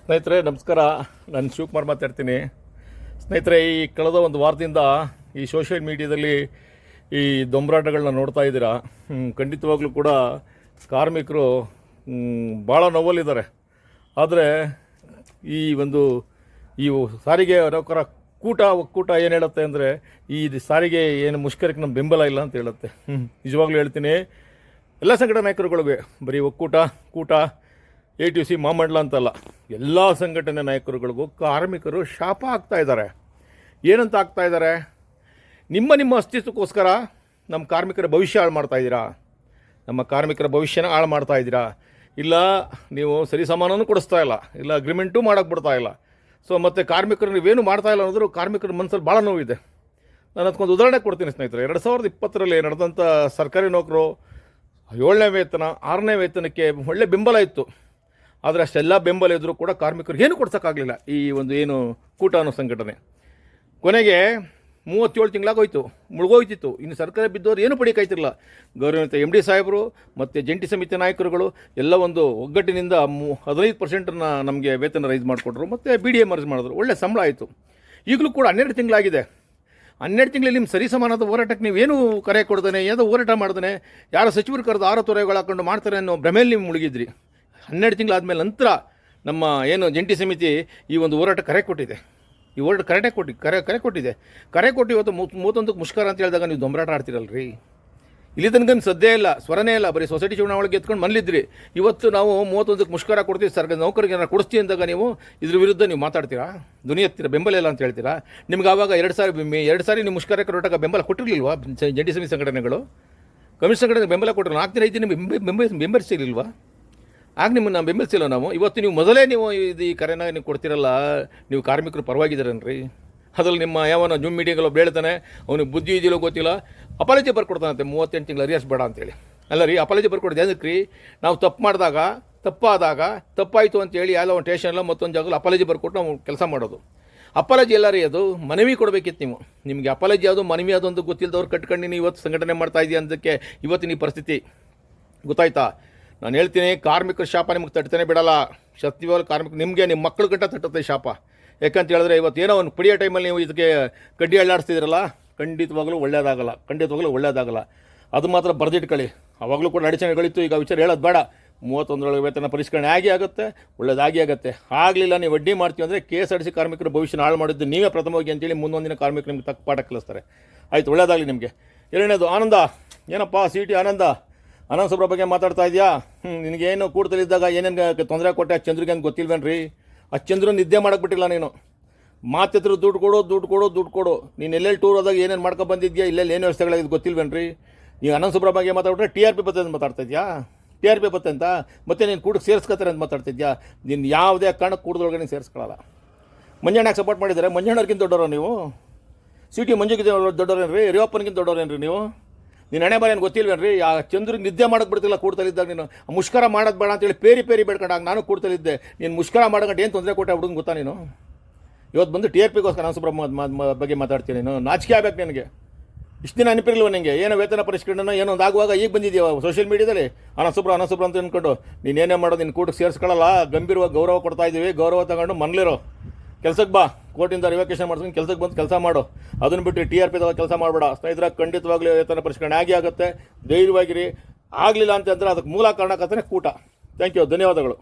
ಸ್ನೇಹಿತರೆ ನಮಸ್ಕಾರ. ನಾನು ಶಿವಕುಮಾರ್ ಮಾತಾಡ್ತೀನಿ. ಸ್ನೇಹಿತರೆ, ಈ ಕಳೆದ ಒಂದು ವಾರದಿಂದ ಈ ಸೋಷಿಯಲ್ ಮೀಡಿಯಾದಲ್ಲಿ ಈ ದೊಂಬರಾಟಗಳನ್ನ ನೋಡ್ತಾ ಇದ್ದೀರಾ. ಖಂಡಿತವಾಗ್ಲೂ ಕೂಡ ಕಾರ್ಮಿಕರು ಭಾಳ ನೋವಲ್ಲಿದ್ದಾರೆ. ಆದರೆ ಈ ಸಾರಿಗೆ ನೌಕರ ಒಕ್ಕೂಟ ಏನು ಹೇಳುತ್ತೆ ಅಂದರೆ, ಈ ಸಾರಿಗೆ ಏನು ಮುಷ್ಕರಕ್ಕೆ ನಮ್ಮ ಬೆಂಬಲ ಇಲ್ಲ ಅಂತ ಹೇಳುತ್ತೆ. ನಿಜವಾಗ್ಲೂ ಹೇಳ್ತೀನಿ, ಎಲ್ಲ ಸಂಘಟನಾ ನಾಯಕರುಗಳಿಗೆ, ಬರೀ ಕೂಟ ATC ಮಹಾಮಂಡಲ ಅಂತಲ್ಲ, ಎಲ್ಲ ಸಂಘಟನೆ ನಾಯಕರುಗಳಿಗೂ ಕಾರ್ಮಿಕರು ಶಾಪ ಆಗ್ತಾ ಇದ್ದಾರೆ. ಏನಂತ ಆಗ್ತಾ ಇದ್ದಾರೆ? ನಿಮ್ಮ ಅಸ್ತಿತ್ವಕ್ಕೋಸ್ಕರ ನಮ್ಮ ಕಾರ್ಮಿಕರ ಭವಿಷ್ಯ ಹಾಳು ಮಾಡ್ತಾಯಿದ್ದೀರಾ, ನಮ್ಮ ಕಾರ್ಮಿಕರ ಭವಿಷ್ಯನ ಹಾಳು ಮಾಡ್ತಾಯಿದ್ದೀರಾ. ಇಲ್ಲ ನೀವು ಸರಿ ಸಮಾನನೂ ಕೊಡಿಸ್ತಾ ಇಲ್ಲ, ಇಲ್ಲ ಅಗ್ರಿಮೆಂಟೂ ಮಾಡೋಕ್ಕೆ ಬಿಡ್ತಾ ಇಲ್ಲ. ಸೊ ಮತ್ತು ಕಾರ್ಮಿಕರು ನೀವೇನು ಮಾಡ್ತಾಯಿಲ್ಲ ಅನ್ನೋದ್ರು ಕಾರ್ಮಿಕರ ಮನಸ್ಸಲ್ಲಿ ಭಾಳ ನೋವಿದೆ. ನಾನು ಅದಕ್ಕೊಂದು ಉದಾಹರಣೆ ಕೊಡ್ತೀನಿ ಸ್ನೇಹಿತರೆ. 2020ರಲ್ಲಿ ನಡೆದಂಥ ಸರ್ಕಾರಿ ನೌಕರು 7ನೇ ವೇತನ 6ನೇ ವೇತನಕ್ಕೆ ಒಳ್ಳೆ ಬೆಂಬಲ ಇತ್ತು. ಆದರೆ ಅಷ್ಟೆಲ್ಲ ಬೆಂಬಲ ಇದ್ದರೂ ಕೂಡ ಕಾರ್ಮಿಕರಿಗೆ ಏನು ಕೊಡ್ಸೋಕ್ಕಾಗಲಿಲ್ಲ. ಈ ಏನು ಕೂಟ ಅನ್ನೋ ಸಂಘಟನೆ ಕೊನೆಗೆ 37 ತಿಂಗಳಾಗೋಯ್ತು, ಮುಳುಗೋಯ್ತಿತ್ತು. ಇನ್ನು ಸರ್ಕಾರ ಬಿದ್ದವರು ಏನು ಪಡೀಕಾಯ್ತಿರಲಿಲ್ಲ. ಗೌರವಾನ್ವಿತ MD ಸಾಹೇಬರು ಮತ್ತು ಜಂಟಿ ಸಮಿತಿ ನಾಯಕರುಗಳು ಎಲ್ಲ ಒಂದು ಒಗ್ಗಟ್ಟಿನಿಂದ 15% ನಮಗೆ ವೇತನ ರೈಸ್ ಮಾಡಿಕೊಟ್ರು ಮತ್ತು BDA ಮರ್ಜ್ ಮಾಡಿದ್ರು. ಒಳ್ಳೆ ಸಂಬಳ ಆಯಿತು. ಈಗಲೂ ಕೂಡ 12 ತಿಂಗಳಾಗಿದೆ. 12 ತಿಂಗಳಲ್ಲಿ ನಿಮ್ಮ ಸರಿ ಸಮಾನದ ಹೋರಾಟಕ್ಕೆ ನೀವೇನು ಕರೆ ಕೊಡ್ತಾನೆ, ಏನೋ ಹೋರಾಟ ಮಾಡ್ತಾನೆ, ಯಾರೋ ಸಚಿವರು ಕರೆದು 6 ತೊರೆಗಳು ಹಾಕೊಂಡು ಮಾಡ್ತಾರೆ ಅನ್ನೋ ಭ್ರಮೆಯಲ್ಲಿ ನೀವು ಮುಳುಗಿದ್ರಿ. 12 ತಿಂಗಳಾದಮೇಲೆ ನಂತರ ನಮ್ಮ ಏನು ಜಂಟಿ ಸಮಿತಿ ಈ ಒಂದು ಹೋರಾಟ ಕರೆ ಕೊಟ್ಟಿದೆ. ಈ ಹೋರಾಟ ಕರೆ ಕೊಟ್ಟಿದೆ. ಇವತ್ತು 31ಕ್ಕೆ ಮುಷ್ಕರ ಅಂತ ಹೇಳಿದಾಗ ನೀವು ದೊಂಬರಾಟ ಆಡ್ತಿರಲ್ರಿ. ಇಲ್ಲಿ ತನಕ ಸದ್ಯ ಇಲ್ಲ, ಸ್ವರನೇ ಇಲ್ಲ, ಬರೀ ಸೊಸೈಟಿ ಚುನಾವಣೆಗೆ ಎತ್ಕೊಂಡು ಮನಲಿದ್ರಿ. ಇವತ್ತು ನಾವು 31ಕ್ಕೆ ಮುಷ್ಕರ ಕೊಡ್ತೀವಿ, ಸರ್ಕಾರ ನೌಕರಿಗೆ ಏನಾರು ಕೊಡಿಸ್ತೀವಿ ಅಂದಾಗ ನೀವು ಇದ್ರ ವಿರುದ್ಧ ನೀವು ಮಾತಾಡ್ತೀರಾ, ಧ್ವನಿ ಎತ್ತೀರಾ, ಬೆಂಬಲ ಇಲ್ಲ ಅಂತ ಹೇಳ್ತೀರಾ. ನಿಮ್ಗೆ ಆವಾಗ 2 ಸಾರಿ ನೀವು ಮುಷ್ಕರಕ್ಕೆ ಹೊರಟಾಗ ಬೆಂಬಲ ಕೊಟ್ಟಿರಲಿಲ್ವಾ? ಜಂಟಿ ಸಮಿತಿ ಸಂಘಟನೆಗಳು, ಕಮ್ಯುನಿಸ್ಟ್ ಸಂಘಟನೆಗೆ ಬೆಂಬಲ ಕೊಟ್ಟರು. 4 ದಿನ 5 ದಿನ ಬೆಂಬಲಿಸಿರಲಿಲ್ವಾ? ಆಗ ನಿಮ್ಮನ್ನು ನಾವು ಬೆಂಬಲಿಸಿಲ್ಲ ನಾವು. ಇವತ್ತು ನೀವು ಮೊದಲೇ ನೀವು ಈ ಕರೆನ ನೀವು ಕೊಡ್ತಿರಲ್ಲ, ನೀವು ಕಾರ್ಮಿಕರು ಪರವಾಗಿದ್ದಾರನ್ರಿ. ಅದ್ರಲ್ಲಿ ನಿಮ್ಮ ಯಾವನ ಜೂಮ್ ಮೀಟಿಂಗಲ್ಲಿ ಹೇಳ್ತಾನೆ, ಅವನಿಗೆ ಬುದ್ಧಿ ಇದೆಯೋ ಗೊತ್ತಿಲ್ಲ, ಅಪಾಲಜಿ ಬರ್ಕೊಡ್ತಾನಂತೆ 38 ತಿಂಗಳು ಅರಿಯಾಸ್ ಬೇಡ ಅಂತೇಳಿ. ಅಲ್ಲ ರೀ, ಅಪಾಲಜಿ ಬರ್ಕೊಡೋದು ಏನಕ್ಕೆ ರೀ? ನಾವು ತಪ್ಪಾಯಿತು ಅಂತೇಳಿ ಎಲ್ಲ ಒಂದು ಸ್ಟೇಷನ್ಲ್ಲ ಮತ್ತೊಂದು ಜಾಗದಲ್ಲಿ ಅಪಾಲಜಿ ಬರ್ಕೊಟ್ಟು ನಾವು ಕೆಲಸ ಮಾಡೋದು. ಅಪಾಲಜಿ ಎಲ್ಲ ರೀ, ಅದು ಮನವಿ ಕೊಡಬೇಕಿತ್ತು ನೀವು. ನಿಮಗೆ ಅಪಾಲಜಿ ಯಾವುದು ಮನವಿ ಯಾವುದು ಅಂತ ಗೊತ್ತಿಲ್ಲದವ್ರು ಕಟ್ಕೊಂಡು ನೀವು ಇವತ್ತು ಸಂಘಟನೆ ಮಾಡ್ತಾ ಇದೆಯಾ ಅಂದಕ್ಕೆ ಇವತ್ತಿನ ಈ ಪರಿಸ್ಥಿತಿ ಗೊತ್ತಾಯ್ತಾ? ನಾನು ಹೇಳ್ತೀನಿ, ಕಾರ್ಮಿಕರ ಶಾಪ ನಿಮಗೆ ತಟ್ಟತಾನೆ ಬಿಡಲ್ಲ. ಸತ್ಯವಾದ ಕಾರ್ಮಿಕ ನಿಮಗೆ ನಿಮ್ಮ ಮಕ್ಕಳು ಗಂಟ ತಟ್ಟುತ್ತೆ ಶಾಪ. ಯಾಕಂತ ಹೇಳಿದ್ರೆ ಇವತ್ತು ಏನೋ ಒಂದು ಪಡಿಯೋ ಟೈಮಲ್ಲಿ ನೀವು ಇದಕ್ಕೆ ಕಡ್ಡಿ ಅಳ್ಳಾಡಿಸ್ತಿದ್ರಲ್ಲ, ಖಂಡಿತವಾಗಲೂ ಒಳ್ಳೆಯದಾಗಲ್ಲ. ಅದು ಮಾತ್ರ ಬರೆದಿಟ್ಕೊಳ್ಳಿ. ಅವಾಗಲೂ ಕೂಡ ಅಡಚಣೆಗಳಿತ್ತು. ಈಗ ವಿಚಾರ ಹೇಳೋದು ಬೇಡ. 31 ವೇತನ ಪರಿಷ್ಕರಣೆ ಆಗುತ್ತೆ, ಒಳ್ಳೆಯದಾಗುತ್ತೆ. ಆಗಲಿಲ್ಲ ನೀವು ವಡ್ಡಿ ಮಾಡ್ತೀವಿ ಅಂದರೆ KSRTC ಕಾರ್ಮಿಕರ ಭವಿಷ್ಯನ ಹಾಳು ಮಾಡಿದ್ದು ನೀವೇ ಪ್ರಥಮವಾಗಿ ಅಂತೇಳಿ ಮುಂದೊಂದಿನ ಕಾರ್ಮಿಕರು ನಿಮ್ಗೆ ತಕ್ಕ ಪಾಠ ಕಲಿಸ್ತಾರೆ. ಆಯಿತು, ಒಳ್ಳೆಯದಾಗಲಿ ನಿಮಗೆ. ಎರಡನೇದು ಆನಂದ. ಏನಪ್ಪ CT ಆನಂದ ಸುಬ್ರ ಬಗ್ಗೆ ಮಾತಾಡ್ತಾ ಇದೆಯಾ? ನಿನಗೇನು ಕೂಡ್ತಲಿದ್ದಾಗ ಏನೇನು ತೊಂದರೆ ಕೊಟ್ಟೆ ಆ ಚಂದ್ರಿಗೆ ಅಂತ ಗೊತ್ತಿಲ್ವೇನ್ರಿ? ಆ ಚಂದ್ರ ನಿದ್ದೆ ಮಾಡಕ್ಕೆ ಬಿಟ್ಟಿಲ್ಲ ನೀನು. ಮಾತೆತ್ರ ದುಡ್ಡು ಕೊಡು. ನೀನು ಎಲ್ಲೆಲ್ಲಿ ಟೂರ್ ಹೋದಾಗ ಏನೇನು ಮಾಡ್ಕೊಂಡು ಬಂದಿದ್ಯಾ, ಇಲ್ಲೆಲ್ಲಿ ಏನು ವ್ಯವಸ್ಥೆಗಳಾಗಿದ್ದು ಗೊತ್ತಿಲ್ವೇನ್ರಿ? ನೀವು ಅನಂತ ಸುಬ್ರ ಬಗ್ಗೆ ಮಾತಾಡ್ಬಿಟ್ರೆ TRP ಬತ್ತೆ ಅಂತ ಮಾತಾಡ್ತಾ ಇದೆಯಾ? TRP ಬತ್ತೆ ಅಂತ ಮತ್ತೆ ನೀನು ಕೂಡಕ್ಕೆ ಸೇರಿಸ್ಕೊತಾರೆ ಅಂತ ಮಾತಾಡ್ತಿದ್ಯಾ? ನೀನು ಯಾವುದೇ ಕಾರಣಕ್ಕೆ ಕೂಡದೊಳಗೆ ನೀನು ಸೇರಿಸ್ಕೊಳ್ಳಲ್ಲ. ಮಂಜಣ್ಣಕ್ಕೆ ಸಪೋರ್ಟ್ ಮಾಡಿದ್ದಾರೆ. ಮಂಜಣ್ಣವ್ರಿಗಿಂತ ದೊಡ್ಡವರು ನೀವು. CT ಮಂಜುಗಿಂತ ದೊಡ್ಡವ್ರೇನ್ರಿ? ರಿಯಪ್ಪನಿಗಿಂತ ದೊಡ್ಡವ್ರೇನ್ರಿ ನೀವು? ನೀನು ಹಣೆ ಬಾರಿ ಏನು ಗೊತ್ತಿಲ್ವೇನ್ರಿ? ಆ ಚಂದ್ರಿಗೆ ನಿದ್ದೆ ಮಾಡೋಕ್ಕೆ ಬಿಡ್ತಿಲ್ಲ ಕೂಡ್ತಲಿದ್ದಾಗ. ನೀನು ಮುಷ್ಕರ ಮಾಡೋದು ಬೇಡ ಅಂತೇಳಿ ಪೇರಿ ಬೇಡ್ಕೊಂಡಾಗ ನಾನು ಕೂಡ್ತಲಿದ್ದೆ. ನೀನು ಮುಷ್ಕರ ಮಾಡೋಗಂಟು ಏನು ತೊಂದರೆ ಕೊಟ್ಟೆ ಹುಡುಗಂಗೆ ಗೊತ್ತಾ ನೀನು? ಇವತ್ತು ಬಂದು TRPಗೋಸ್ಕರ ಅನಂತ ಸುಬ್ರಹ್ಮಣ್ಯ ಬಗ್ಗೆ ಮಾತಾಡ್ತೀನಿ. ನೀನು ನಾಚಿಕೆ ಆಗ್ಬೇಕು ನಿನಗೆ. ಇಷ್ಟು ದಿನ ನೆನಪಿರಲಿಲ್ಲ ನಿನಗೆ? ಏನೋ ವೇತನ ಪರಿಷ್ಕರಣೆ ಏನೋ ಒಂದು ಆಗುವಾಗ ಈಗ ಬಂದಿದ್ದೀವ ಸೋಷಿಯಲ್ ಮೀಡಿಯಾದಲ್ಲಿ ಅನಂತ ಸುಬ್ರ ಅಂತ ಅಂದ್ಕೊಂಡು ನೀನೇನೇ ಮಾಡೋದು, ನಿನ್ನ ಕೂಟಕ್ಕೆ ಸೇರಿಸ್ಕೊಳ್ಳಲ್ಲ. ಗಂಭೀರವಾಗಿ ಗೌರವ ಕೊಡ್ತಾ ಇದ್ದೀವಿ. ಗೌರವ ತಗೊಂಡು ಮನಲಿರೋ ಕೆಲ್ಸಕ್ಕೆ ಬಾ. ಕೋರ್ಟಿಂದ ರಿವೊಕೇಷನ್ ಮಾಡ್ಕೊಂಡು ಕೆಲ್ಸಕ್ಕೆ ಬಂದು ಕೆಲಸ ಮಾಡು. ಅದನ್ನು ಬಿಟ್ಟು TRPದಾಗ ಕೆಲಸ ಮಾಡಬೇಡ. ಸ್ನೇಹಿತರ, ಖಂಡಿತವಾಗ್ಲೂ ವೇತನ ಪರಿಷ್ಕರಣೆ ಆಗುತ್ತೆ. ಧೈರ್ಯವಾಗಿರಿ. ಆಗಲಿಲ್ಲ ಅಂತಂದರೆ ಅದಕ್ಕೆ ಮೂಲ ಕಾರಣಕ್ಕಂತಾನೆ ಕೂಟ. ಥ್ಯಾಂಕ್ ಯು, ಧನ್ಯವಾದಗಳು.